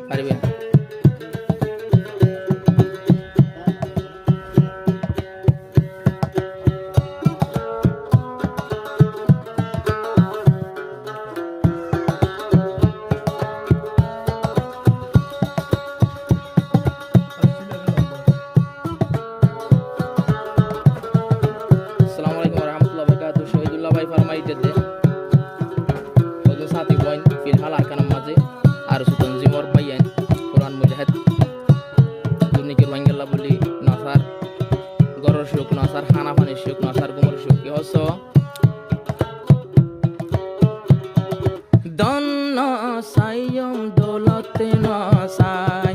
পারবেন। আসসালামু আলাইকুম রহমতুল্লাহ বরকাতুহ। শহীদুল্লাহ ভাই ফরমাইতে দে ওদের সাথী বইন ফিলহাল আরকানাম মাঝে আর সুতন জিমর বাইন কোরআন মুজাহিদ দুর্নিকির ওয়াঙ্গেল্লা বলি নসার গরর সুখ নসার হানাফানি সুখ নসার গুমর সুখ কি হস দন সাইয়ম দৌলতে নসাই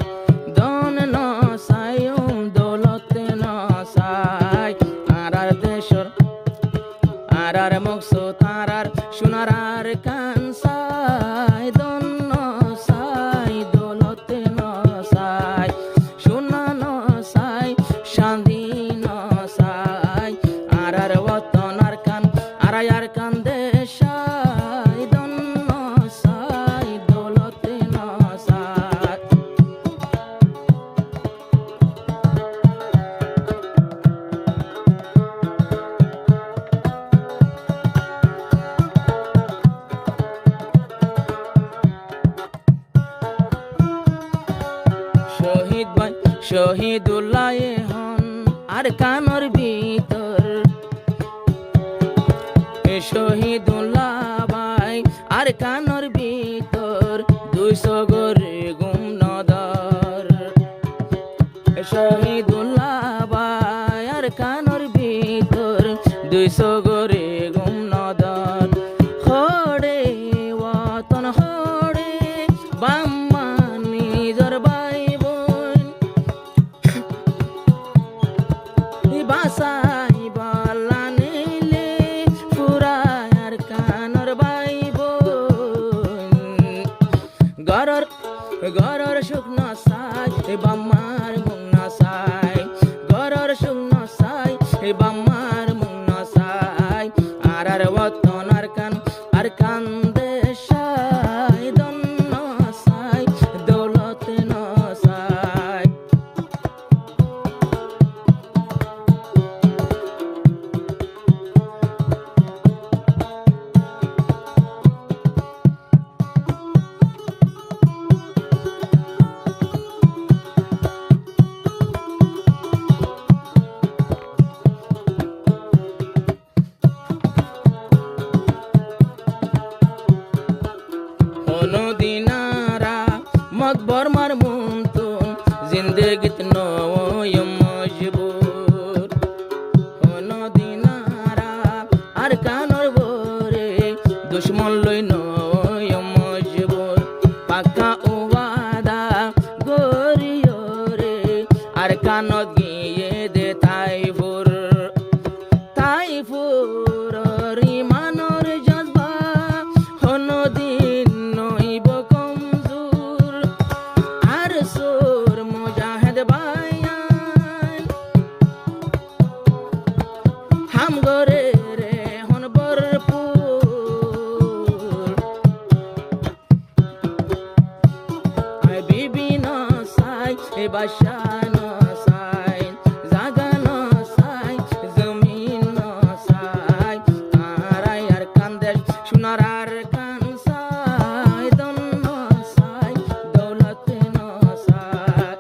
দন সাইয়ম দৌলতে নসাই আর দেশর আর মকসুদ আর সোনার আর কানসাই দন সাই দৌলতে নসাই সোনা নসাই শান্তি নসাই আর ওতন আর কান দেশাই দন সাই দৌলতে নসাই শহীদ ভাই শহীদুল্লাহ হন আর কানর ভিতর শহীদুল্লাহ ভাই আর কানর ভিতর 200 গরে গুম নদর শহীদুল্লাহ ভাই আর কানর ভিতর 200 গরে গুম নদর হড়ে ওতন হড়ে বাম্মা নিজর ভাই বোন বাসাই বলা নিলে ফুরায় আর কানর ভাই বোন গরর শুকনো সাই বাম্মার মুন্না সাই গরর শুকনো সাই বাম্মার মুন্না সাই আর ওতন আর কান দেশাই দন সাই দৌলতে নসাই দিনারা মকবর মার মুনতুন জিন্দগিত নয় মজবুর হনো দিনারা আর কানর বরে দুশ্মন লই নয় মজবুর পাকা ওয়াদা গরিও রে আর কানত গিয়ে দে তাইফুর ইমানর জজবা হনো দিন নইব কমজোর আর সোর মুজাহিদ ভাইয়ান হাম গরে রে হন ভরপুর আই বিবি নসাই এ বাদশা নসাই জাগা নসাই জমিন নসাই আর কান্দেশ সোনার আর কানসাই দন নসাই দৌলতে নসাই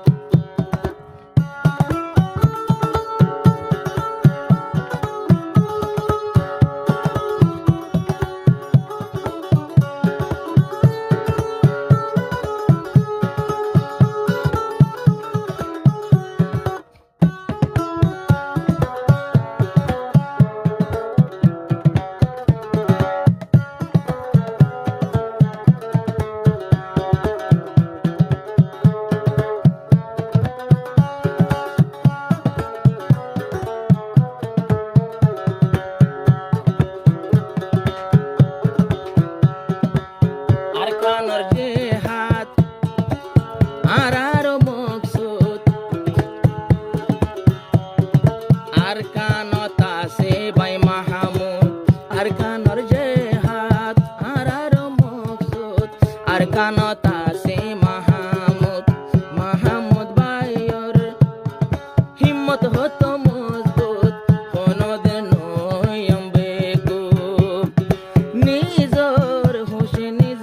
কানত আছে মাহমুদ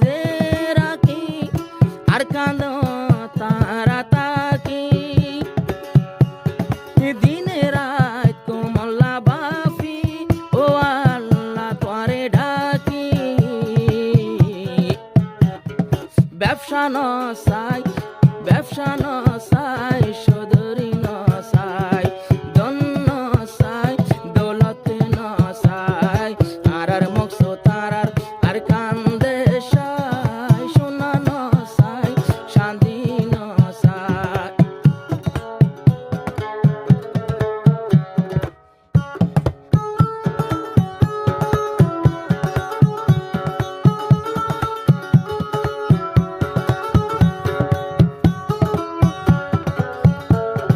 মাঝে রাখি আর কাঁদ তারা তাকি দিনে রাত কোমল্লা বাফি ও আল্লাহ তোরে ডাকি ব্যবসা নসাই ব্যবসা নসাই সদরি নসাই দন নসাই দৌলতে নসাই আর মকসো তারার আর কান্দে সাই সোনা নসাই শান্তি নসাই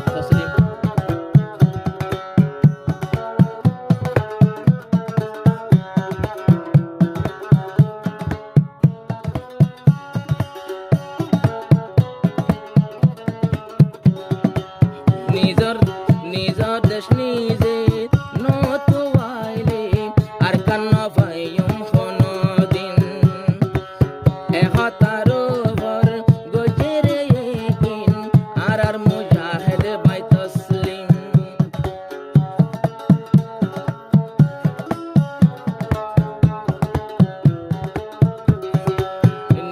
তসলিম নিজর নিজর দেশ নিজে নতুয়াইলে আর কান্ন ভাইয়ম দিন এহতার বর গজেরে একিন আর মুজাহিদ বাই তসলিম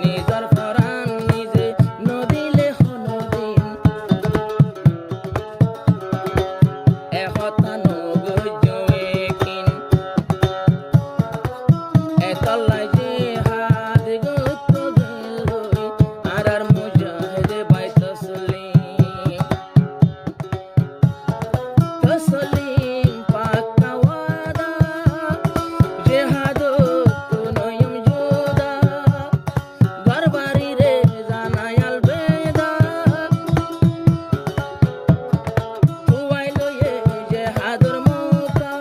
নিজর ফরান নিজে নদিলে হনদিন এহতা নগজেকিন এতলাই জিহাদ গুত গেলই আর মুজাহিদ বাই তসলিম তসলিম পাক্কা ওয়াদা জিহাদ নয়ম জুদা ঘরবাড়ি রে জানায়াল বেদা তুয়াইলো এ জিহাদর মুকা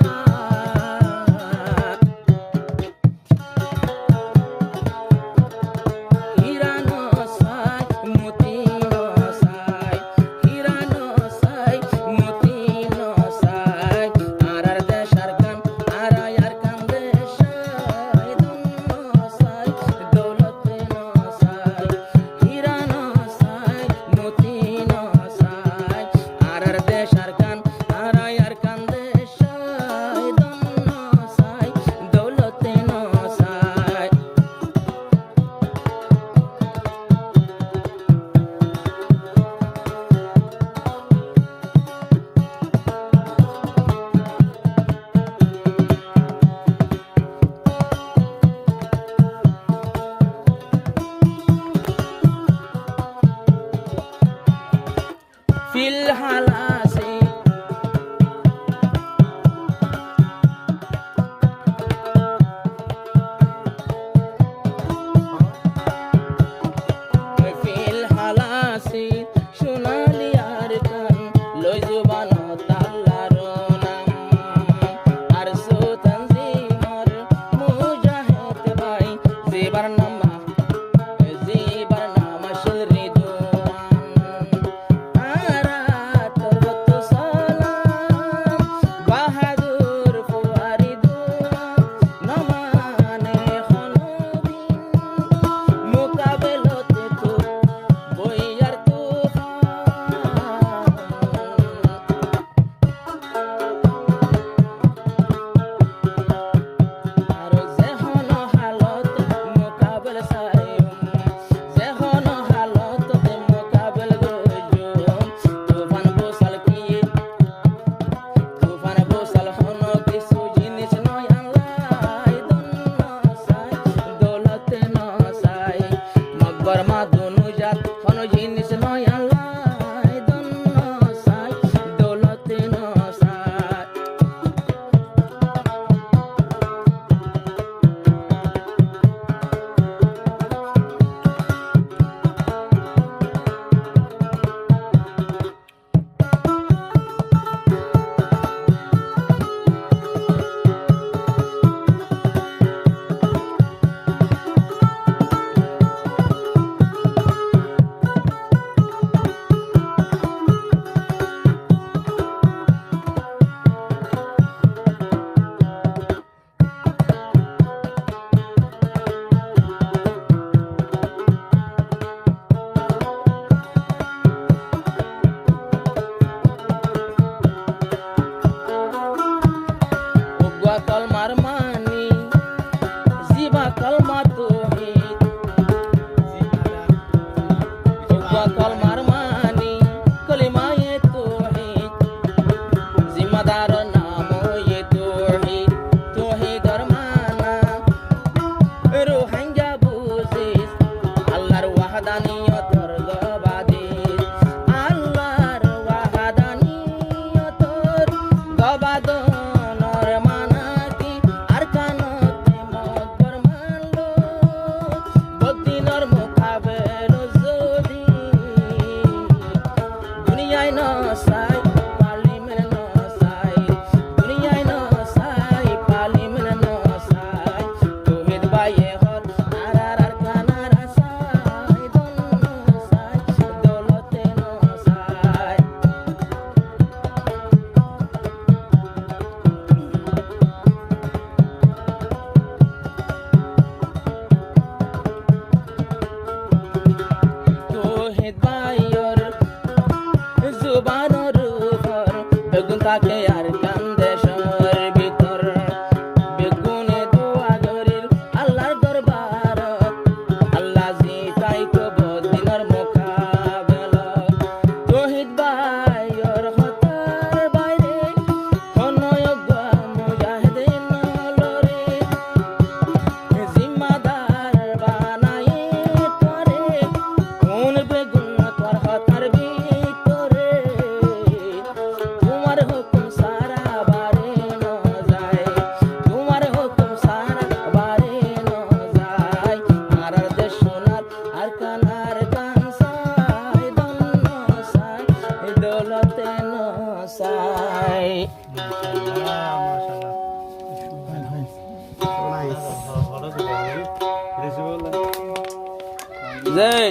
হীরা নসাই মতি নসাই হীরা নসাই মতি নসাই আর দেশার গান আর কান দেশাই দন নসাই দৌলতে নসাই হীরা নসাই মতি নসাই আর দেশার গান আর কান দেশাই দন নসাই দৌলতে নসাই ফিলহাল আছে ফিলহাল আছে সোনালি আর কান লই জুবান তাল্লার নাম আর সুলতান জিমর মুজাহিদ ভাই জিবার নামা শিরি দুয়ান তোর সালাম বাহাদুর ফুয়ারি দুয়া নমানে হনদিন মোকাবেলতে তো বইয়ার তুফান আর যেহন হালত মোকাবেল সাইম যেহন হালত মোকাবেল গজুম তুফান বসাল কিয়ে তুফান বসাল হন কিছু জিনিস নয় আল্লাহ দন নসাই দৌলতে নসাই মকবর মাদুনু জাত হন জিনিস নয় আল্লাহ দন নসাই দৌলতে নসাই ওয়াহাদানিয়তর গবাদি আল্লাহর ওয়াহাদানিয়তর গবাদনর মানাকি আর কানতে মকবর মানলো বদিনর মুখাবের যদি দুনিয়ায় নসাই পার্লিমেন্ট নসাই দুনিয়ায় নসাই পার্লিমেন্ট নসাই তোহিদ বাইয়ে হল আর কানার সাই দন নসাই দৌলতে নসাই তোহিদ বাইয়ের জুবানর উপর বেগুন থাকে আর কান্দেশর ভিতর বেগুনে দোয়া গরিল আল্লাহর দরবার আল্লাহ জিতাই কবর দিনের মোকাবেলা তোহিদ ভাইয়ের হতার বাইরে হনয়োগ্য মুজাহিদিন লরে জিম্মাদার বানাই তোরে কোন বেগুন তোর হতার ভিতরে তোমার হুকুম সারা বারে ন যায় তোমার হুকুম সারা বারে ন যায় আর দেশ সোনার আর কানার কানসাই দন নসাই দৌলতে নসাই জয়